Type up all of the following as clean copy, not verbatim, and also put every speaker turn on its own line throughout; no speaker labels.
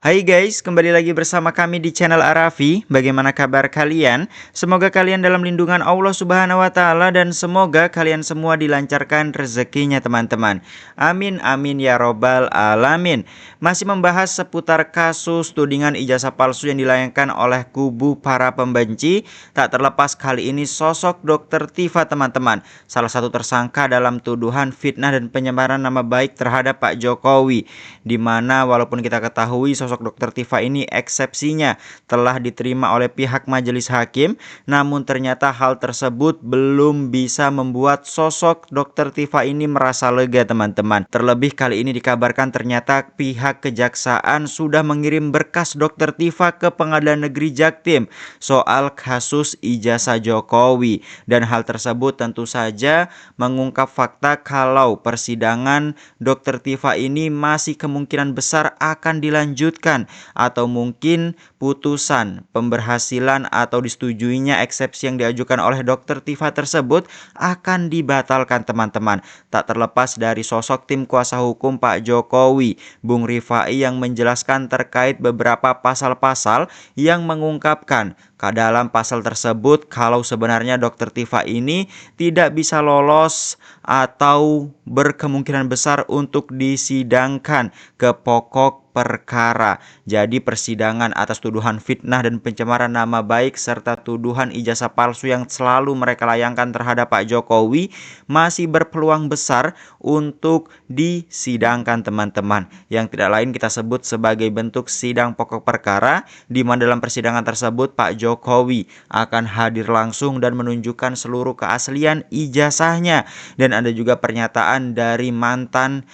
Hai guys, kembali lagi bersama kami di channel Arafi. Bagaimana kabar kalian? Semoga kalian dalam lindungan Allah Subhanahu wa taala dan semoga kalian semua dilancarkan rezekinya teman-teman. Amin amin ya robbal alamin. Masih membahas seputar kasus tudingan ijazah palsu yang dilayangkan oleh kubu para pembenci. Tak terlepas kali ini sosok Dr. Tifa teman-teman. Salah satu tersangka dalam tuduhan fitnah dan penyemaran nama baik terhadap Pak Jokowi. Di mana walaupun kita ketahui sosok Dr. Tifa ini eksepsinya telah diterima oleh pihak majelis hakim, namun ternyata hal tersebut belum bisa membuat sosok Dr. Tifa ini merasa lega teman-teman. Terlebih kali ini dikabarkan ternyata pihak kejaksaan sudah mengirim berkas Dr. Tifa ke Pengadilan Negeri Jaktim soal kasus ijazah Jokowi, dan hal tersebut tentu saja mengungkap fakta kalau persidangan Dr. Tifa ini masih kemungkinan besar akan dilanjutkan atau mungkin putusan pemberhasilan atau disetujuinya eksepsi yang diajukan oleh Dr. Tifa tersebut akan dibatalkan teman-teman. Tak terlepas dari sosok tim kuasa hukum Pak Jokowi, Bung Rifai, yang menjelaskan terkait beberapa pasal-pasal yang mengungkapkan dalam pasal tersebut kalau sebenarnya Dr. Tifa ini tidak bisa lolos atau berkemungkinan besar untuk disidangkan ke pokok perkara. Jadi persidangan atas tuduhan fitnah dan pencemaran nama baik serta tuduhan ijazah palsu yang selalu mereka layangkan terhadap Pak Jokowi masih berpeluang besar untuk disidangkan teman-teman. Yang tidak lain kita sebut sebagai bentuk sidang pokok perkara, di mana dalam persidangan tersebut Pak Jokowi akan hadir langsung dan menunjukkan seluruh keaslian ijazahnya. Dan ada juga pernyataan dari mantan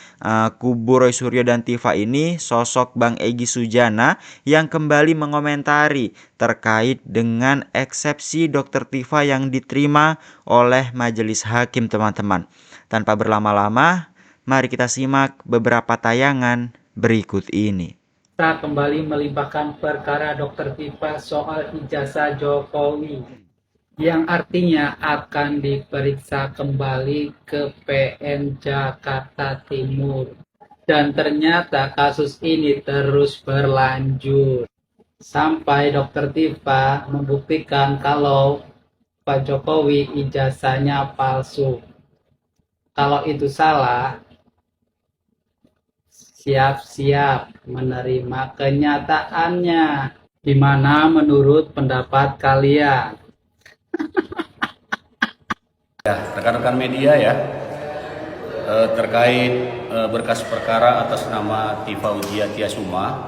kubu Roy Suryo dan Tifa ini, sosok Bang Egy Sujana, yang kembali mengomentari terkait dengan eksepsi Dr. Tifa yang diterima oleh majelis hakim teman-teman. Tanpa berlama-lama, mari kita simak beberapa tayangan berikut ini.
Kita kembali melimpahkan perkara Dr. Tifa soal ijazah Jokowi, yang artinya akan diperiksa kembali ke PN Jakarta Timur. Dan ternyata kasus ini terus berlanjut sampai Dr. Tifa membuktikan kalau Pak Jokowi ijazahnya palsu. Kalau itu salah, siap-siap menerima kenyataannya. Gimana menurut pendapat kalian?
Ya, rekan-rekan media ya, terkait berkas perkara atas nama Tifa Ujia Tiasuma,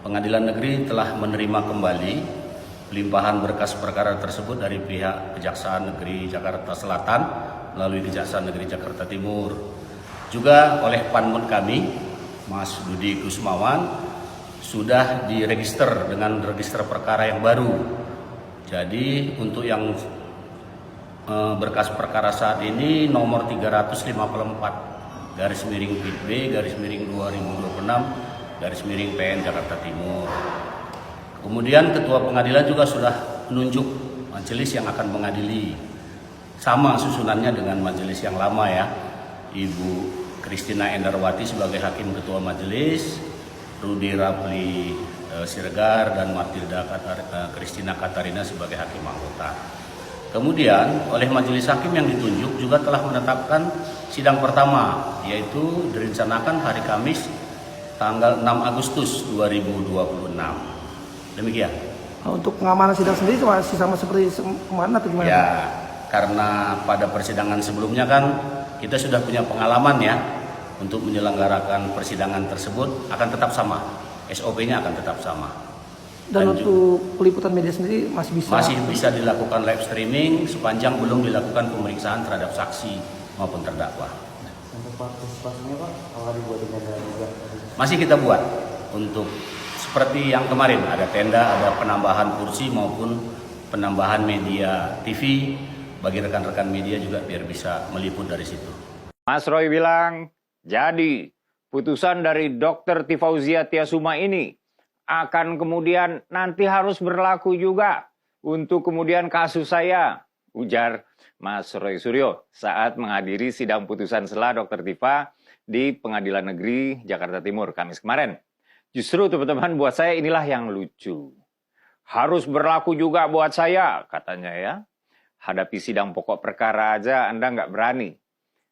Pengadilan Negeri telah menerima kembali limpahan berkas perkara tersebut dari pihak Kejaksaan Negeri Jakarta Selatan melalui Kejaksaan Negeri Jakarta Timur. Juga oleh Panmut kami, Mas Budi Kusmawan, sudah diregister dengan register perkara yang baru. Jadi untuk yang berkas perkara saat ini nomor 354 garis miring PIT B garis miring 2026 garis miring PN Jakarta Timur. Kemudian ketua pengadilan juga sudah menunjuk majelis yang akan mengadili, sama susunannya dengan majelis yang lama ya, Ibu Kristina Endarwati sebagai hakim ketua majelis, Rudi Rapli Siregar dan Matilda Kristina Katarina sebagai hakim anggota. Kemudian oleh majelis hakim yang ditunjuk juga telah menetapkan sidang pertama, yaitu direncanakan hari Kamis tanggal 6 Agustus 2026. Demikian.
Untuk pengamanan sidang sendiri masih sama seperti kemarin atau gimana?
Ya, karena pada persidangan sebelumnya kan kita sudah punya pengalaman ya untuk menyelenggarakan persidangan tersebut akan tetap sama, SOP-nya akan tetap sama.
Dan untuk peliputan media sendiri masih
bisa dilakukan live streaming sepanjang belum dilakukan pemeriksaan terhadap saksi maupun terdakwa.
Untuk partisipasinya Pak, apakah dibuat dengan juga?
Masih kita buat untuk seperti yang kemarin, ada tenda, ada penambahan kursi maupun penambahan media TV bagi rekan-rekan media juga biar bisa meliput dari situ.
Mas Roy bilang, jadi putusan dari Dr. Tifauzia Tiasuma ini akan kemudian nanti harus berlaku juga untuk kemudian kasus saya, ujar Mas Roy Suryo saat menghadiri sidang putusan sela Dr. Tifa di Pengadilan Negeri Jakarta Timur Kamis kemarin. Justru teman-teman buat saya inilah yang lucu. Harus berlaku juga buat saya, katanya ya. Hadapi sidang pokok perkara aja Anda nggak berani.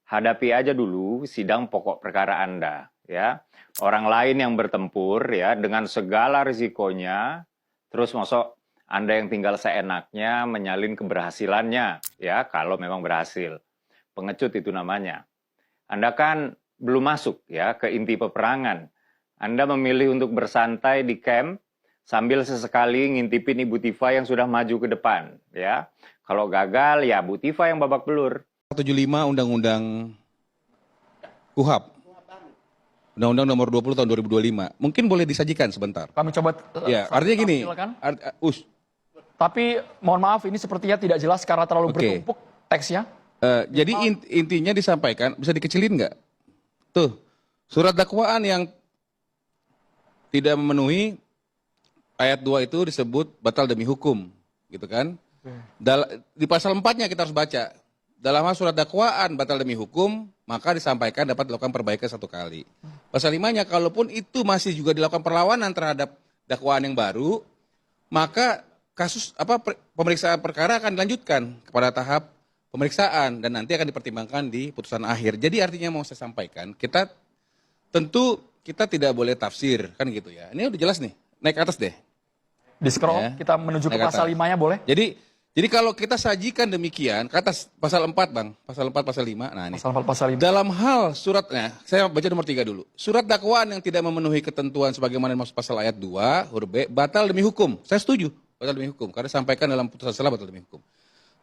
Hadapi aja dulu sidang pokok perkara Anda, ya. Orang lain yang bertempur ya dengan segala risikonya, terus masuk Anda yang tinggal seenaknya menyalin keberhasilannya, ya, kalau memang berhasil. Pengecut itu namanya. Anda kan belum masuk ya ke inti peperangan. Anda memilih untuk bersantai di camp sambil sesekali ngintipin Ibu Tifa yang sudah maju ke depan, ya. Kalau gagal ya Bu Tifa yang babak belur.
75 Undang-Undang KUHP. Undang-Undang nomor 20 tahun 2025. Mungkin boleh disajikan sebentar.
Kami coba
Ya, artinya gini.
silakan.
Tapi
mohon maaf ini sepertinya tidak jelas karena terlalu bertumpuk teksnya.
Jadi intinya disampaikan, bisa dikecilin nggak? Tuh, surat dakwaan yang tidak memenuhi ayat 2 itu disebut batal demi hukum, gitu kan? Di pasal 4-nya kita harus baca. Dalam hal surat dakwaan batal demi hukum, maka disampaikan dapat dilakukan perbaikan 1 kali. Pasal 5-nya, kalaupun itu masih juga dilakukan perlawanan terhadap dakwaan yang baru, maka kasus pemeriksaan perkara akan dilanjutkan kepada tahap pemeriksaan dan nanti akan dipertimbangkan di putusan akhir. Jadi artinya mau saya sampaikan, kita tidak boleh tafsir, kan gitu ya. Ini udah jelas nih, naik ke atas deh.
Di scroll,
Ya.
kita menuju ke
Naik
pasal
atas.
5-nya boleh?
Jadi kalau kita sajikan demikian, ke atas pasal 4 Bang, pasal 4, pasal 5, nah ini.
Pasal 4, pasal 5.
Dalam hal suratnya, saya baca nomor 3 dulu. Surat dakwaan yang tidak memenuhi ketentuan sebagaimana dimaksud pasal ayat 2, huruf B, batal demi hukum. Saya setuju, batal demi hukum. Karena sampaikan dalam putusan selah batal demi hukum.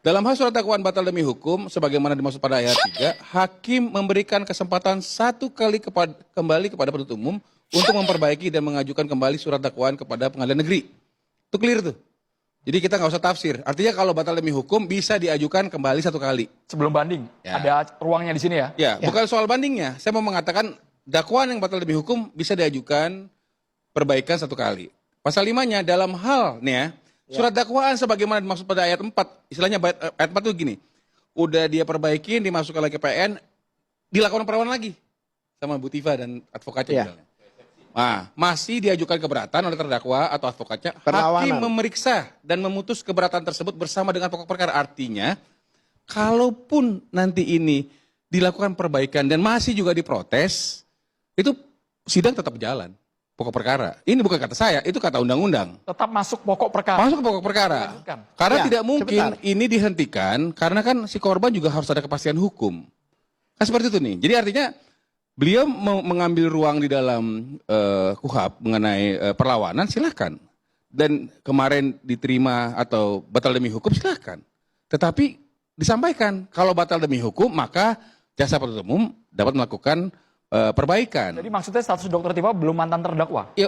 Dalam hal surat dakwaan batal demi hukum, sebagaimana dimaksud pada ayat 3, hakim memberikan kesempatan 1 kali kembali kepada penuntut umum untuk memperbaiki dan mengajukan kembali surat dakwaan kepada pengadilan negeri. Itu clear tuh. Jadi kita nggak usah tafsir. Artinya kalau batal demi hukum bisa diajukan kembali 1 kali.
Sebelum banding,
Ya.
ada ruangnya di sini ya?
Ya, bukan soal bandingnya. Saya mau mengatakan dakwaan yang batal demi hukum bisa diajukan perbaikan 1 kali. Pasal 5-nya dalam hal nih ya, surat dakwaan sebagaimana dimaksud pada ayat 4. Istilahnya ayat 4 itu gini. Udah dia perbaikin, dimasukkan lagi ke PN, dilakukan perawan lagi sama Bu Tifa dan advokatnya misalnya. Nah, masih diajukan keberatan oleh terdakwa atau advokatnya, hakim memeriksa dan memutus keberatan tersebut bersama dengan pokok perkara. Artinya, kalaupun nanti ini dilakukan perbaikan dan masih juga diprotes, itu sidang tetap jalan. Pokok perkara. Ini bukan kata saya, itu kata undang-undang.
Tetap masuk pokok perkara.
Masuk ke pokok perkara.
Lanjutkan.
Karena tidak mungkin ini dihentikan, karena kan si korban juga harus ada kepastian hukum. Kan seperti itu nih. Jadi artinya beliau mau mengambil ruang di dalam KUHP mengenai perlawanan, silakan. Dan kemarin diterima atau batal demi hukum, silakan. Tetapi disampaikan, kalau batal demi hukum, maka jaksa penuntut umum dapat melakukan perbaikan.
Jadi maksudnya status Dr. Tifa belum mantan terdakwa?
Ya,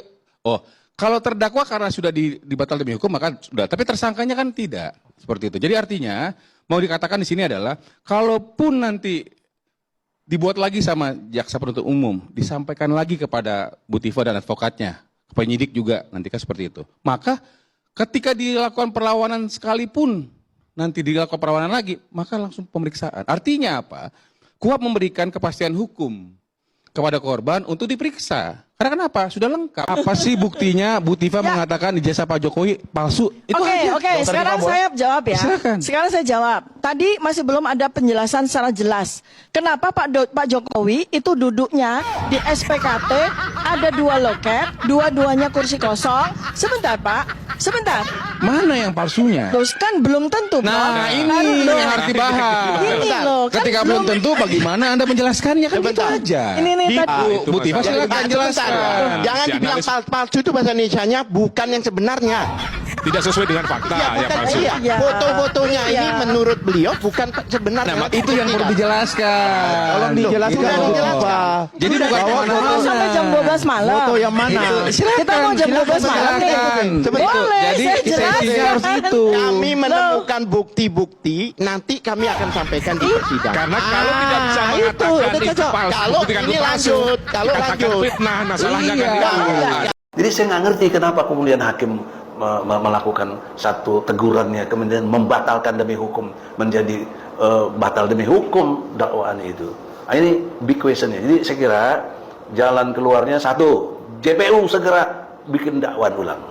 kalau terdakwa karena sudah dibatal demi hukum, maka sudah. Tapi tersangkanya kan tidak. Seperti itu. Jadi artinya, mau dikatakan di sini adalah, kalaupun nanti dibuat lagi sama jaksa penuntut umum, disampaikan lagi kepada Bu Tifa dan advokatnya, penyidik juga, nanti kan seperti itu. Maka ketika dilakukan perlawanan sekalipun, nanti dilakukan perlawanan lagi, maka langsung pemeriksaan. Artinya apa? KUHP memberikan kepastian hukum kepada korban untuk diperiksa. Karena kenapa? Sudah lengkap. Apa sih buktinya Bu Tifa mengatakan ijazah Pak Jokowi palsu? Itu aja.
Oke, sekarang saya jawab ya.
Silakan.
Sekarang saya jawab. Tadi masih belum ada penjelasan secara jelas. Kenapa Pak Jokowi itu duduknya di SPKT ada 2 loket, dua-duanya kursi kosong. Sebentar Pak, sebentar.
Mana yang palsunya?
Terus kan belum tentu.
Nah,
Pak.
ini
Kan
yang harus dibahas.
Ini loh. Kan
Ketika belum tentu, bagaimana Anda menjelaskannya? Kan gitu aja.
Ini nih tadi.
Bu Tifa silakan jelaskan.
Jangan dibilang palsu itu bahasa Indonesianya bukan yang sebenarnya.
Tidak sesuai dengan fakta yang palsu.
Iya.
Foto-fotonya ini menurut beliau bukan sebenarnya.
Nah, itu yang perlu dijelaskan.
Tolong dijelaskan.
Sudah dijelaskan. Jadi bukan
Mau sampai jam 12 malam.
Foto yang mana?
Kita mau jam 12 malam nih. Boleh,
Jadi
saya
sesinya harus
jelaskan.
itu.
Kami menemukan bukti-bukti, nanti kami akan sampaikan di persidangan.
Karena kalau tidak bisa mengatakan itu palsu,
Kalau
buktikan
ini
itu palsu,
lanjut, kalau
dikatakan
lanjut.
fitnah, nah salahnya kan
Iya.
itu.
Jadi saya nggak ngerti kenapa kemudian hakim melakukan satu tegurannya, kemudian membatalkan demi hukum menjadi batal demi hukum dakwaan itu. Nah, ini big question ya. Jadi saya kira jalan keluarnya satu,
JPU segera bikin dakwaan ulang.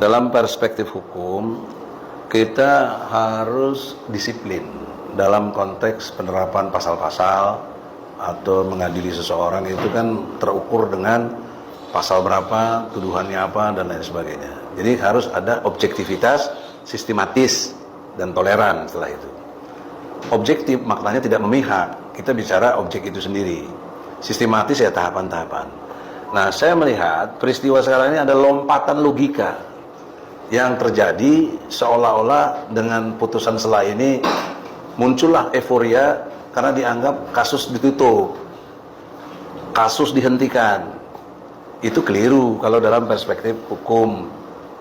Dalam perspektif hukum, kita harus disiplin dalam konteks penerapan pasal-pasal atau mengadili seseorang itu kan terukur dengan pasal berapa, tuduhannya apa, dan lain sebagainya. Jadi harus ada objektivitas, sistematis, dan toleran setelah itu. Objektif maknanya tidak memihak, kita bicara objek itu sendiri. Sistematis ya tahapan-tahapan. Nah, saya melihat peristiwa sekarang ini ada lompatan logika yang terjadi seolah-olah dengan putusan sela ini muncullah euforia karena dianggap kasus ditutup, kasus dihentikan. Itu keliru kalau dalam perspektif hukum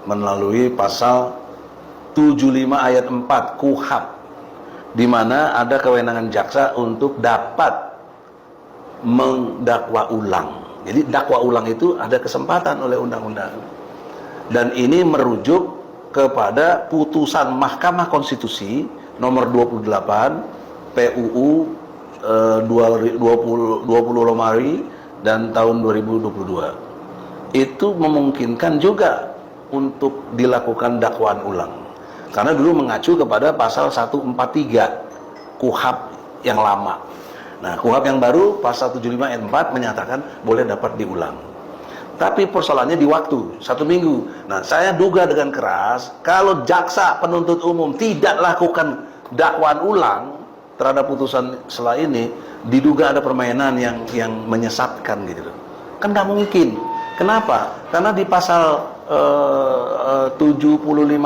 melalui pasal 75 ayat 4 KUHP, di mana ada kewenangan jaksa untuk dapat mendakwa ulang. Jadi dakwa ulang itu ada kesempatan oleh undang-undang. Dan ini merujuk kepada putusan Mahkamah Konstitusi nomor 28 PUU 20 Romari dan tahun 2022. Itu memungkinkan juga untuk dilakukan dakwaan ulang. Karena dulu mengacu kepada pasal 143 KUHP yang lama. Nah, KUHP yang baru pasal 75 ayat 4 menyatakan boleh dapat diulang. Tapi persoalannya di waktu 1 minggu. Nah, saya duga dengan keras kalau jaksa penuntut umum tidak lakukan dakwaan ulang terhadap putusan sela ini, diduga ada permainan yang menyesatkan gitu loh. Kan nggak mungkin. Kenapa? Karena di pasal 75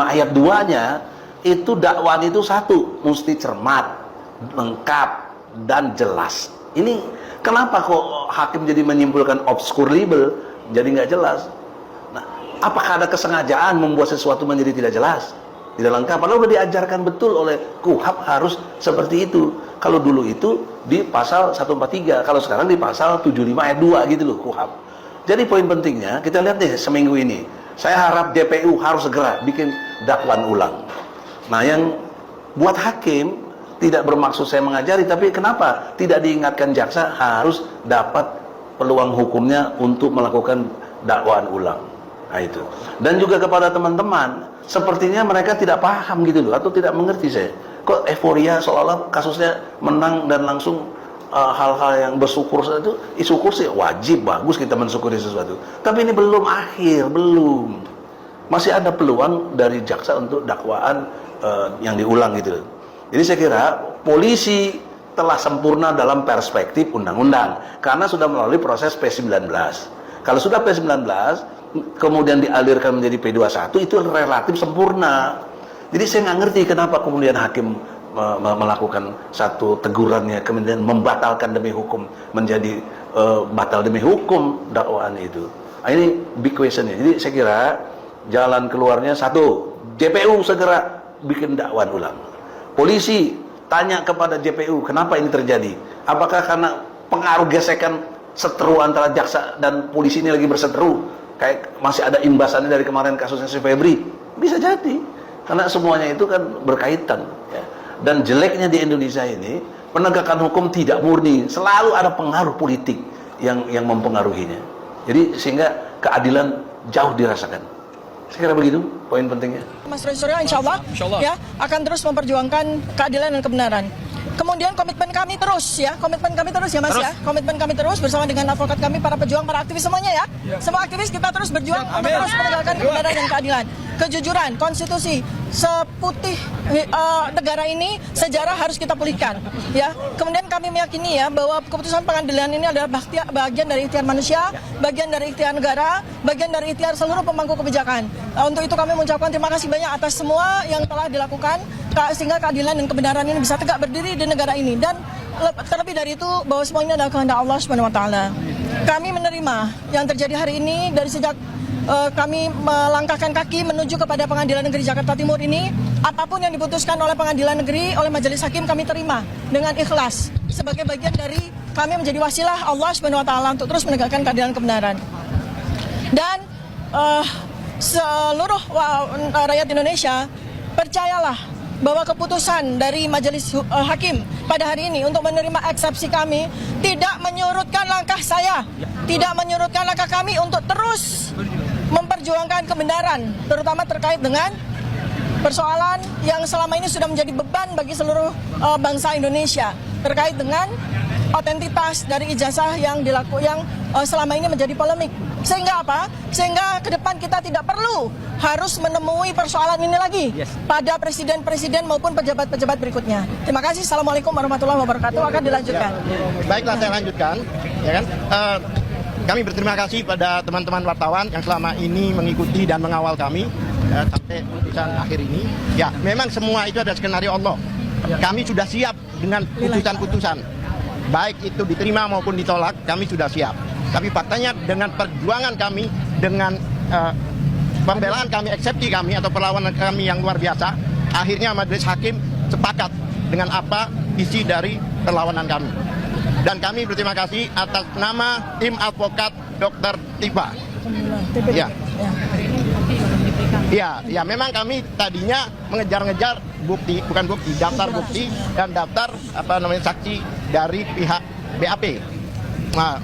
ayat 2-nya itu dakwaan itu satu, mesti cermat, lengkap, dan jelas. Ini kenapa kok hakim jadi menyimpulkan obscurable, jadi nggak jelas? Nah, apakah ada kesengajaan membuat sesuatu menjadi tidak jelas, tidak lengkap? Padahal sudah diajarkan betul oleh KUHP harus seperti itu. Kalau dulu itu di pasal 143, kalau sekarang di pasal 75 ayat 2 gitu loh KUHP. Jadi poin pentingnya kita lihat deh seminggu ini. Saya harap JPU harus segera bikin dakwaan ulang. Nah, yang buat hakim tidak bermaksud saya mengajari, tapi kenapa tidak diingatkan jaksa harus dapat peluang hukumnya untuk melakukan dakwaan ulang. Nah, itu. Dan juga kepada teman-teman, sepertinya mereka tidak paham gitu loh, atau tidak mengerti saya. Kok euforia seolah-olah kasusnya menang dan langsung hal-hal yang bersyukur itu, syukur sih wajib, bagus kita mensyukuri sesuatu. Tapi ini belum akhir, belum. Masih ada peluang dari jaksa untuk dakwaan yang diulang gitu. Jadi saya kira polisi telah sempurna dalam perspektif undang-undang karena sudah melalui proses P19. Kalau sudah P19 kemudian dialirkan menjadi P21 itu relatif sempurna. Jadi saya nggak ngerti kenapa kemudian hakim melakukan satu tegurannya kemudian membatalkan demi hukum menjadi batal demi hukum dakwaan itu. Nah, ini big question ya. Jadi saya kira jalan keluarnya satu, JPU segera bikin dakwaan ulang. Polisi tanya kepada JPU kenapa ini terjadi. Apakah karena pengaruh gesekan seteru antara jaksa dan polisi ini lagi berseteru, kayak masih ada imbasannya dari kemarin kasusnya si Febri? Bisa jadi karena semuanya itu kan berkaitan ya. Dan jeleknya di Indonesia ini penegakan hukum tidak murni, selalu ada pengaruh politik yang mempengaruhinya. Jadi sehingga keadilan jauh dirasakan. Saya kira begitu poin pentingnya.
Mas Roy Suryo insya Allah ya akan terus memperjuangkan keadilan dan kebenaran. Kemudian komitmen kami terus ya Mas ya. Komitmen kami terus bersama dengan advokat kami, para pejuang, para aktivis semuanya ya. Semua aktivis kita terus berjuang untuk terus menegakkan kebenaran dan keadilan. Kejujuran, konstitusi, seputih negara ini, sejarah harus kita pulihkan ya. Kemudian kami meyakini ya bahwa keputusan pengadilan ini adalah bagian dari ikhtiar manusia, bagian dari ikhtiar negara, bagian dari ikhtiar seluruh pemangku kebijakan. Untuk itu kami mengucapkan terima kasih banyak atas semua yang telah dilakukan sehingga keadilan dan kebenaran ini bisa tegak berdiri di negara ini. Dan terlebih dari itu bahwa semuanya adalah kehendak Allah Subhanahu wa taala. Kami menerima yang terjadi hari ini dari sejak kami melangkahkan kaki menuju kepada Pengadilan Negeri Jakarta Timur ini. Apapun yang diputuskan oleh Pengadilan Negeri, oleh Majelis Hakim, kami terima dengan ikhlas sebagai bagian dari kami menjadi wasilah Allah Subhanahu wa taala untuk terus menegakkan keadilan kebenaran. Dan seluruh rakyat Indonesia, percayalah bahwa keputusan dari Majelis Hakim pada hari ini untuk menerima eksepsi kami tidak menyurutkan langkah saya tidak menyurutkan langkah kami untuk terus memperjuangkan kebenaran, terutama terkait dengan persoalan yang selama ini sudah menjadi beban bagi seluruh bangsa Indonesia, terkait dengan otentitas dari ijazah yang selama ini menjadi polemik. Sehingga apa? Sehingga ke depan kita tidak perlu harus menemui persoalan ini lagi pada presiden-presiden maupun pejabat-pejabat berikutnya. Terima kasih. Assalamualaikum warahmatullahi wabarakatuh. Akan dilanjutkan.
Baiklah, saya lanjutkan. Ya kan? Kami berterima kasih pada teman-teman wartawan yang selama ini mengikuti dan mengawal kami sampai putusan akhir ini. Ya, memang semua itu ada skenario Allah. Kami sudah siap dengan putusan-putusan. Baik itu diterima maupun ditolak, kami sudah siap. Tapi faktanya dengan perjuangan kami, dengan pembelaan kami, eksepsi kami atau perlawanan kami yang luar biasa, akhirnya majelis hakim sepakat dengan apa isi dari perlawanan kami. Dan kami berterima kasih atas nama tim advokat Dr. Tifa. Ya, memang kami tadinya mengejar-ngejar bukti, bukan bukti, daftar bukti dan daftar saksi dari pihak BAP. Nah,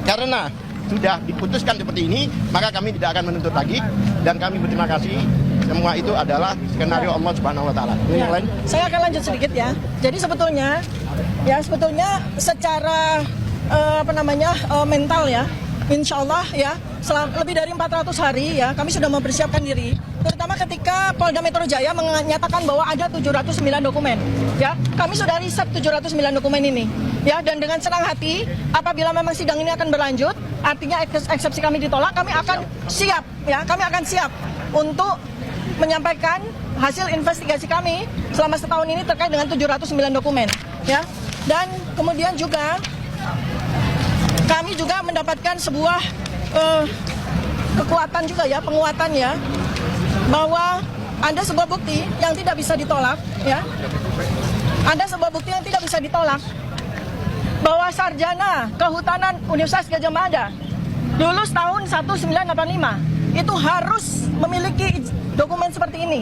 karena sudah diputuskan seperti ini, maka kami tidak akan menuntut lagi dan kami berterima kasih. Semua itu adalah skenario Allah Subhanahu wa taala. Yang lain?
Saya akan lanjut sedikit ya. Jadi sebetulnya secara mental ya, insya Allah ya, lebih dari 400 hari ya, kami sudah mempersiapkan diri. Terutama ketika Polda Metro Jaya menyatakan bahwa ada 709 dokumen. Ya, kami sudah riset 709 dokumen ini. Ya, dan dengan senang hati, apabila memang sidang ini akan berlanjut, artinya eksepsi kami ditolak, kami akan siap. Ya, kami akan siap untuk menyampaikan hasil investigasi kami selama setahun ini terkait dengan 709 dokumen. Ya, dan kemudian juga kami juga mendapatkan sebuah kekuatan juga ya, penguatan ya, bahwa ada sebuah bukti yang tidak bisa ditolak ya. Ada sebuah bukti yang tidak bisa ditolak bahwa sarjana kehutanan Universitas Gadjah Mada lulus tahun 1985 itu harus memiliki dokumen seperti ini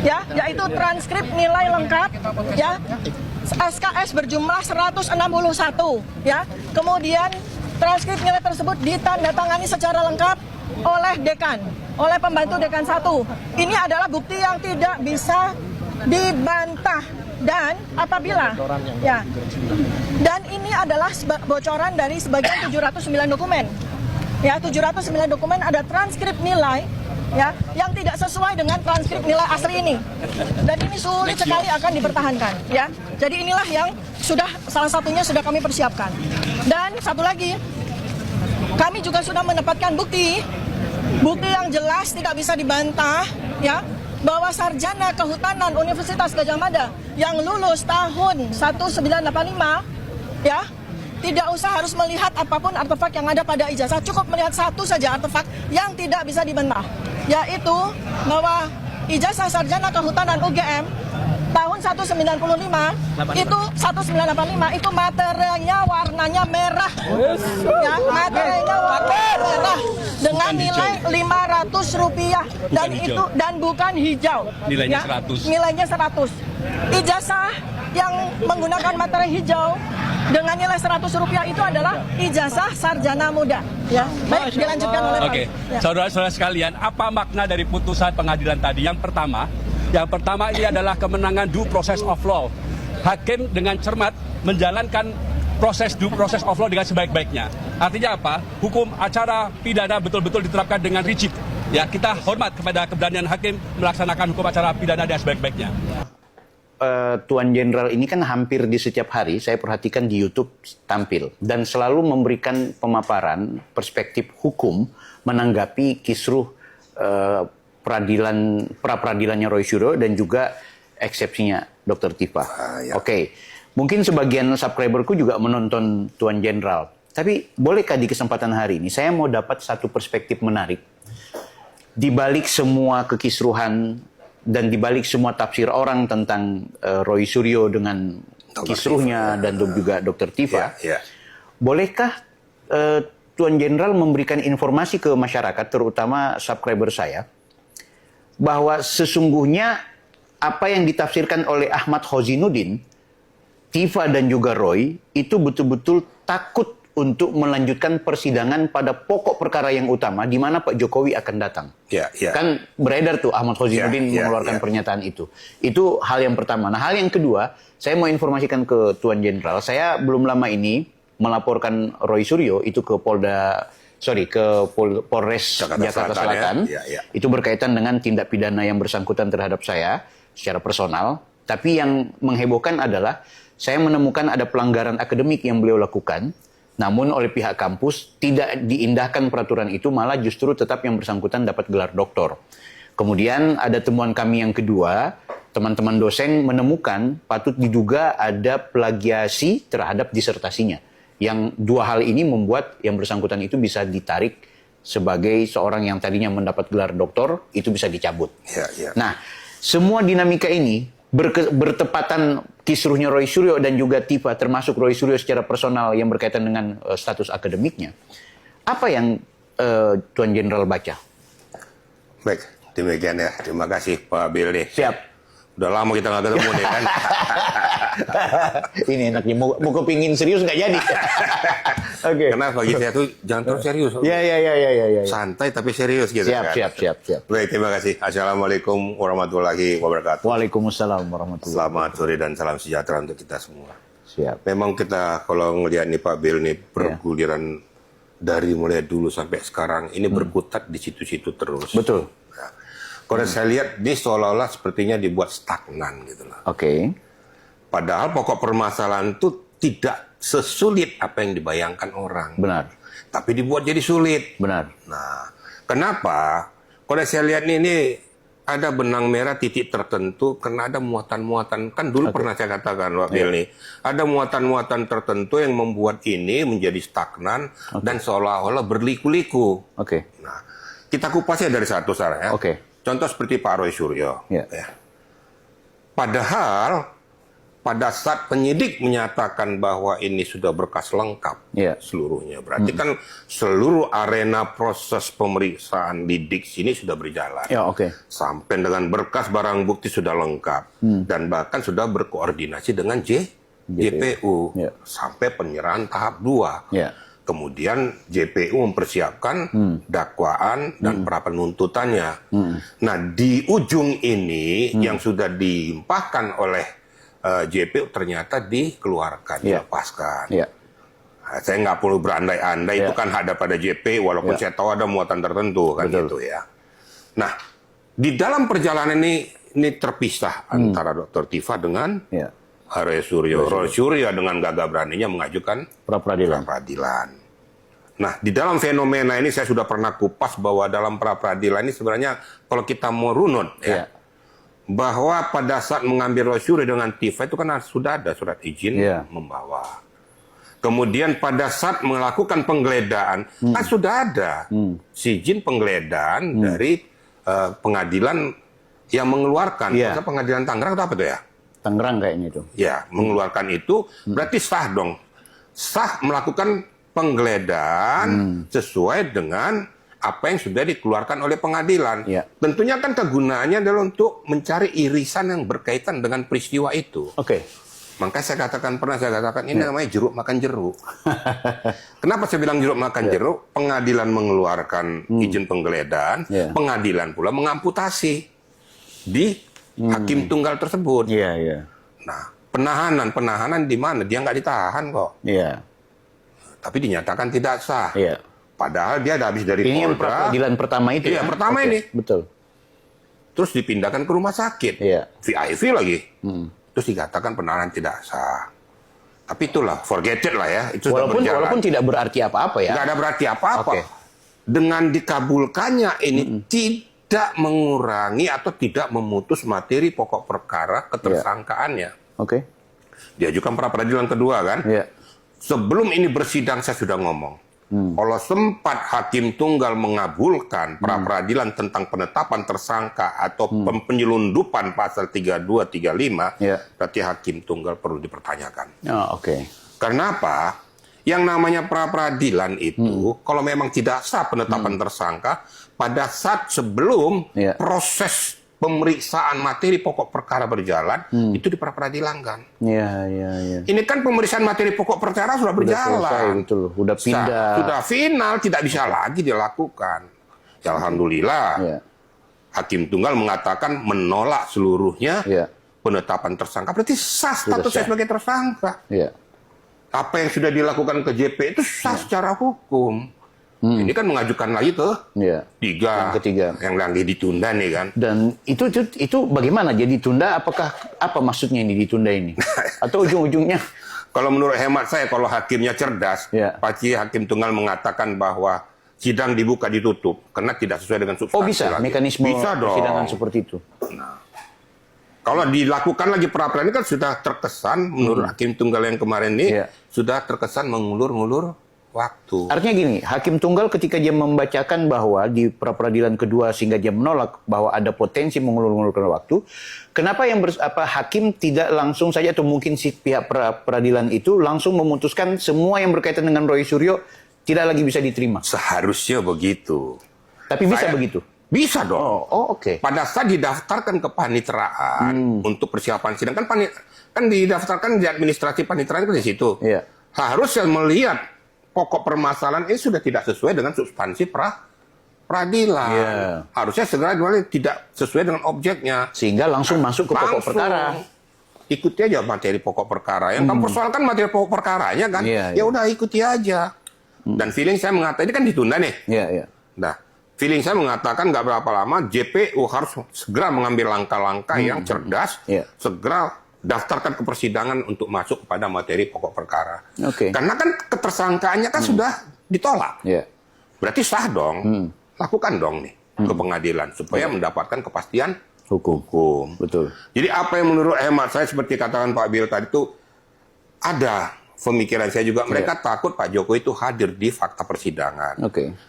ya, yaitu transkrip nilai lengkap ya, SKS berjumlah 161 ya. Kemudian transkrip nilai tersebut ditandatangani secara lengkap oleh dekan, oleh pembantu dekan 1. Ini adalah bukti yang tidak bisa dibantah dan apabila ya, dan ini adalah bocoran dari sebagian 709 dokumen. Ya, 709 dokumen ada transkrip nilai ya yang tidak sesuai dengan transkrip nilai asli ini. Dan ini sulit sekali akan dipertahankan ya. Jadi inilah yang salah satunya sudah kami persiapkan. Dan satu lagi, kami juga sudah mendapatkan bukti yang jelas tidak bisa dibantah ya, bahwa sarjana kehutanan Universitas Gadjah Mada yang lulus tahun 1985 ya, tidak usah harus melihat apapun artefak yang ada pada ijazah, cukup melihat satu saja artefak yang tidak bisa dibantah, yaitu bahwa ijazah sarjana kehutanan UGM tahun 1985 itu 1985 itu materialnya warnanya merah ya, materialnya warna merah dengan nilai Rp500 dan bukan hijau
nilainya
ya,
100.
nilainya 100. Ijazah yang menggunakan materi hijau dengan nilai Rp100 itu adalah ijazah sarjana muda ya. Baik, dilanjutkan oleh Pak.
Oke, saudara-saudara sekalian, apa makna dari putusan pengadilan tadi? Yang pertama ini adalah kemenangan due process of law. Hakim dengan cermat menjalankan due process of law dengan sebaik-baiknya. Artinya apa? Hukum acara pidana betul-betul diterapkan dengan rigid. Ya, kita hormat kepada keberanian hakim melaksanakan hukum acara pidana dengan sebaik-baiknya.
Tuan Jenderal ini kan hampir di setiap hari saya perhatikan di YouTube tampil dan selalu memberikan pemaparan perspektif hukum menanggapi kisruh pra-peradilannya Roy Suryo dan juga eksepsinya Dr. Tifa. Oke. Mungkin sebagian subscriberku juga menonton Tuan Jenderal. Tapi bolehkah di kesempatan hari ini saya mau dapat satu perspektif menarik di balik semua kekisruhan dan dibalik semua tafsir orang tentang Roy Suryo dengan kisruhnya dan juga Dr. Tifa, bolehkah Tuan Jenderal memberikan informasi ke masyarakat, terutama subscriber saya, bahwa sesungguhnya apa yang ditafsirkan oleh Ahmad Khozinuddin, Tifa dan juga Roy, itu betul-betul takut untuk melanjutkan persidangan pada pokok perkara yang utama di mana Pak Jokowi akan datang. Kan beredar tuh Ahmad Khozinuddin mengeluarkan pernyataan itu. Itu hal yang pertama. Nah, hal yang kedua, saya mau informasikan ke Tuan Jenderal, saya belum lama ini melaporkan Roy Suryo itu ke Polres Jakarta Selatan. Itu berkaitan dengan tindak pidana yang bersangkutan terhadap saya secara personal. Tapi yang menghebohkan adalah saya menemukan ada pelanggaran akademik yang beliau lakukan. Namun oleh pihak kampus tidak diindahkan peraturan itu, malah justru tetap yang bersangkutan dapat gelar doktor. Kemudian ada temuan kami yang kedua, teman-teman dosen menemukan patut diduga ada plagiasi terhadap disertasinya. Yang dua hal ini membuat yang bersangkutan itu bisa ditarik sebagai seorang yang tadinya mendapat gelar doktor, itu bisa dicabut. Nah, semua dinamika ini bertepatan kisruhnya Roy Suryo dan juga Tifa, termasuk Roy Suryo secara personal yang berkaitan dengan status akademiknya. Apa yang Tuan Jenderal baca?
Baik, demikian ya. Terima kasih Pak Billy.
Siap.
Udah lama kita nggak ketemu nih kan.
Ini enaknya, mau kepingin serius nggak jadi.
Karena bagi saya tuh jangan terlalu serius.
Iya.
Santai tapi serius gitu kan.
Siap.
Baik, terima kasih. Assalamualaikum warahmatullahi wabarakatuh.
Waalaikumsalam warahmatullahi wabarakatuh.
Selamat sore dan salam sejahtera untuk kita semua.
Siap.
Memang kita kalau ngelihat nih Pak Bill nih perguliran dari mulai dulu sampai sekarang ini berkutat di situ-situ terus.
Betul.
Kalau saya lihat ini seolah-olah sepertinya dibuat stagnan gitu loh. Padahal pokok permasalahan itu tidak sesulit apa yang dibayangkan orang.
Benar.
Tapi dibuat jadi sulit.
Benar.
Nah, kenapa? Kalau saya lihat ini ada benang merah titik tertentu karena ada muatan-muatan. Kan dulu pernah saya katakan Pak Bill nih, ada muatan-muatan tertentu yang membuat ini menjadi stagnan dan seolah-olah berliku-liku. Nah, kita kupasnya dari satu ya. Contoh seperti Pak Roy Suryo. Ya. Padahal pada saat penyidik menyatakan bahwa ini sudah berkas lengkap seluruhnya, berarti kan seluruh arena proses pemeriksaan lidik sini sudah berjalan. Sampai dengan berkas barang bukti sudah lengkap dan bahkan sudah berkoordinasi dengan JPU sampai penyerahan tahap 2. Kemudian JPU mempersiapkan dakwaan dan pra penuntutannya. Nah, di ujung ini yang sudah dilimpahkan oleh JPU ternyata dikeluarkan, dilepaskan. Nah, saya nggak perlu berandai-andai, itu kan ada pada JPU, walaupun saya tahu ada muatan tertentu kan gitu ya. Nah, di dalam perjalanan ini terpisah antara Dr. Tifa dengan Roy Suryo. Roy Suryo dengan gagah beraninya mengajukan pra-peradilan. Nah, di dalam fenomena ini saya sudah pernah kupas bahwa dalam pra-peradilan ini sebenarnya kalau kita mau runut bahwa pada saat mengambil Roy Suryo dengan Tifa itu kan sudah ada surat izin membawa. Kemudian pada saat melakukan penggeledahan kan sudah ada izin penggeledahan dari pengadilan yang mengeluarkan. Pengadilan Tangerang atau apa itu ya?
Tangerang kayaknya itu.
Ya, mengeluarkan itu berarti sah dong. Sah melakukan penggeledahan sesuai dengan apa yang sudah dikeluarkan oleh pengadilan. Tentunya kan kegunaannya adalah untuk mencari irisan yang berkaitan dengan peristiwa itu. Maka saya katakan, ini namanya jeruk makan jeruk. Kenapa saya bilang jeruk makan jeruk? Pengadilan mengeluarkan izin penggeledahan, pengadilan pula mengamputasi di hakim tunggal tersebut. Nah, penahanan di mana? Dia nggak ditahan kok. Tapi dinyatakan tidak sah. Padahal dia ada habis dari
ini yang
Polda.
peradilan pertama itu.
Iya, pertama ini.
Betul.
Terus dipindahkan ke rumah sakit. VIP lagi. Terus dikatakan penahanan tidak sah. Tapi itulah, forget it lah ya. Itu
walaupun tidak berarti apa-apa ya.
Nggak ada berarti apa-apa. Dengan dikabulkannya ini tidak mengurangi atau tidak memutus materi pokok perkara ketersangkaannya. Diajukan pra peradilan kedua kan. Sebelum ini bersidang saya sudah ngomong. Kalau sempat hakim tunggal mengabulkan pra peradilan tentang penetapan tersangka atau penyelundupan pasal 32, 35, berarti hakim tunggal perlu dipertanyakan. Karena apa? Yang namanya pra peradilan itu, kalau memang tidak sah penetapan tersangka, pada saat sebelum proses pemeriksaan materi pokok perkara berjalan, itu di pra-peradilan kan.
Iya.
Ini kan pemeriksaan materi pokok perkara sudah berjalan.
Selesai, betul. Udah pindah.
Sudah final, tidak bisa lagi dilakukan. Ya, alhamdulillah, Hakim Tunggal mengatakan menolak seluruhnya penetapan tersangka. Berarti sah statusnya sebagai tersangka. Apa yang sudah dilakukan ke JP itu sah secara hukum. Ini kan mengajukan lagi ke ketiga, yang lagi ditunda nih kan.
Dan itu bagaimana? Jadi ditunda? Apakah apa maksudnya ini ditunda ini? Atau ujung-ujungnya?
Kalau menurut hemat saya, kalau hakimnya cerdas, pasti Hakim Tunggal mengatakan bahwa sidang dibuka ditutup karena tidak sesuai dengan substansi.
Oh bisa,
lagi.
mekanisme
Bisa dong.
persidangan seperti itu.
Nah, kalau dilakukan lagi pra-peradilan ini kan sudah terkesan menurut Hakim Tunggal yang kemarin ini sudah terkesan mengulur-ngulur waktu.
Artinya gini, Hakim Tunggal ketika dia membacakan bahwa di pra-peradilan kedua sehingga dia menolak bahwa ada potensi mengulur-ngulurkan waktu, kenapa hakim tidak langsung saja atau mungkin si pihak peradilan itu langsung memutuskan semua yang berkaitan dengan Roy Suryo tidak lagi bisa diterima?
Seharusnya begitu.
Tapi bisa begitu?
Bisa dong.
Oke.
Pada saat didaftarkan ke paniteraan untuk persiapan sidang, kan didaftarkan di administrasi paniteraan kan di situ. Harusnya melihat pokok permasalahan ini sudah tidak sesuai dengan substansi peradilan. Harusnya segera tidak sesuai dengan objeknya.
Sehingga langsung masuk ke pokok perkara.
Ikuti aja materi pokok perkara. Yang kamu persoalkan materi pokok perkaranya kan. Ya udah ikuti aja. Dan feeling saya mengatakan ini kan ditunda nih. Nah, feeling saya mengatakan nggak berapa lama JPU harus segera mengambil langkah-langkah yang cerdas, segera daftarkan ke persidangan untuk masuk kepada materi pokok perkara. Karena kan ketersangkaannya kan sudah ditolak. Berarti sah dong, lakukan dong nih ke pengadilan supaya mendapatkan kepastian hukum.
Betul.
Jadi apa yang menurut hemat saya seperti katakan Pak Bill tadi itu ada pemikiran saya juga, mereka takut Pak Jokowi itu hadir di fakta persidangan.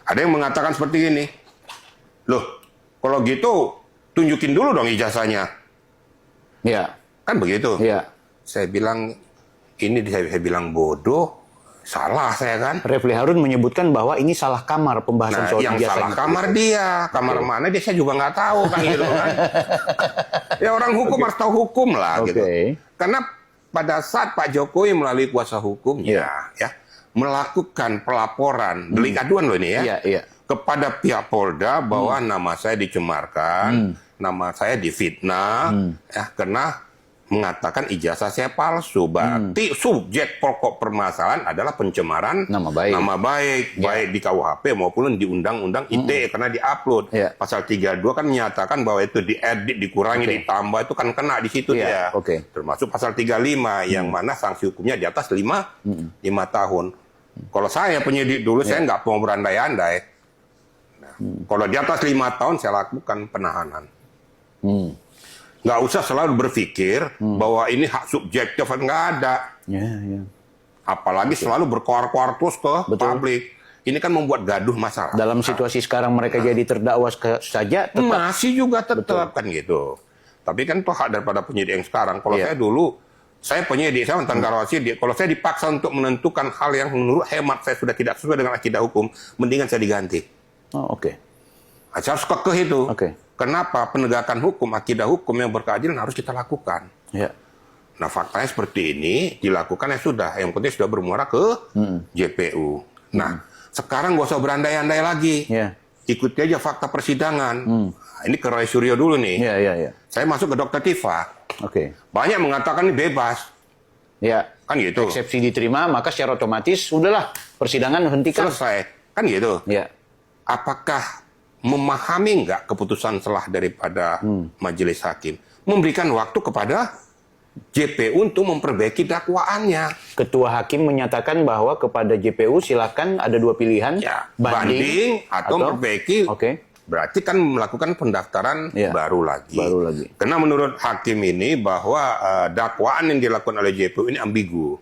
Ada yang mengatakan seperti ini, loh, kalau gitu tunjukin dulu dong ijazahnya. Kan begitu. Saya bilang, ini saya bilang bodoh, salah saya kan.
Refli Harun menyebutkan bahwa ini salah kamar pembahasan soal
yang
ijazah.
salah kamar dia, kamar mana dia saya juga nggak tahu kan gitu kan. Ya orang hukum harus tahu hukum lah gitu. Karena pada saat Pak Jokowi melalui kuasa hukumnya melakukan pelaporan delik aduan loh ini kepada pihak Polda bahwa nama saya dicemarkan, nama saya difitnah karena mengatakan ijazah saya palsu. Berarti subjek pokok permasalahan adalah pencemaran nama baik baik di KUHP maupun di Undang-Undang ITE karena diupload. Pasal 32 kan menyatakan bahwa itu diedit, dikurangi, ditambah itu kan kena di situ dia. Termasuk pasal 35 yang mana sanksi hukumnya di atas 5 tahun. Kalau saya penyidik dulu saya nggak mau berandai-andai. Nah, kalau di atas 5 tahun saya lakukan penahanan. Nggak usah selalu berpikir bahwa ini hak subjektif, nggak ada. Apalagi selalu berkoar-koar terus ke publik. Ini kan membuat gaduh masalah.
Dalam situasi sekarang mereka jadi terdakwa saja, tetap.
Masih juga tetap kan gitu. Tapi kan itu hak daripada penyidik yang sekarang. Kalau saya dulu, saya penyidik, saya mantan Karawasi, kalau saya dipaksa untuk menentukan hal yang menurut hemat saya sudah tidak sesuai dengan akidah hukum, mendingan saya diganti. Saya harus kekeh itu. Kenapa? Penegakan hukum, akidah hukum yang berkeadilan harus kita lakukan. Nah, faktanya seperti ini, dilakukan sudah. Yang penting sudah bermuara ke JPU. Nah, sekarang nggak usah berandai-andai lagi. Ikuti aja fakta persidangan. Ini ke Roy Suryo dulu nih. Saya masuk ke Dr. Tifa. Banyak mengatakan ini bebas. Kan gitu.
Eksepsi diterima, maka secara otomatis, udahlah, persidangan hentikan.
Selesai. Kan gitu. Apakah memahami nggak keputusan setelah daripada majelis hakim, memberikan waktu kepada JPU untuk memperbaiki dakwaannya.
Ketua hakim menyatakan bahwa kepada JPU silakan ada dua pilihan,
banding atau memperbaiki. Berarti kan melakukan pendaftaran baru lagi. Karena menurut hakim ini bahwa dakwaan yang dilakukan oleh JPU ini ambigu.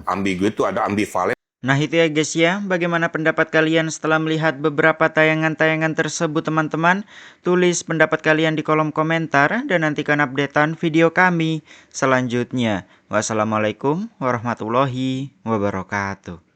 Ambigu itu ada ambivalen.
Nah itu ya guys ya, bagaimana pendapat kalian setelah melihat beberapa tayangan-tayangan tersebut teman-teman? Tulis pendapat kalian di kolom komentar dan nantikan updatean video kami selanjutnya. Wassalamualaikum warahmatullahi wabarakatuh.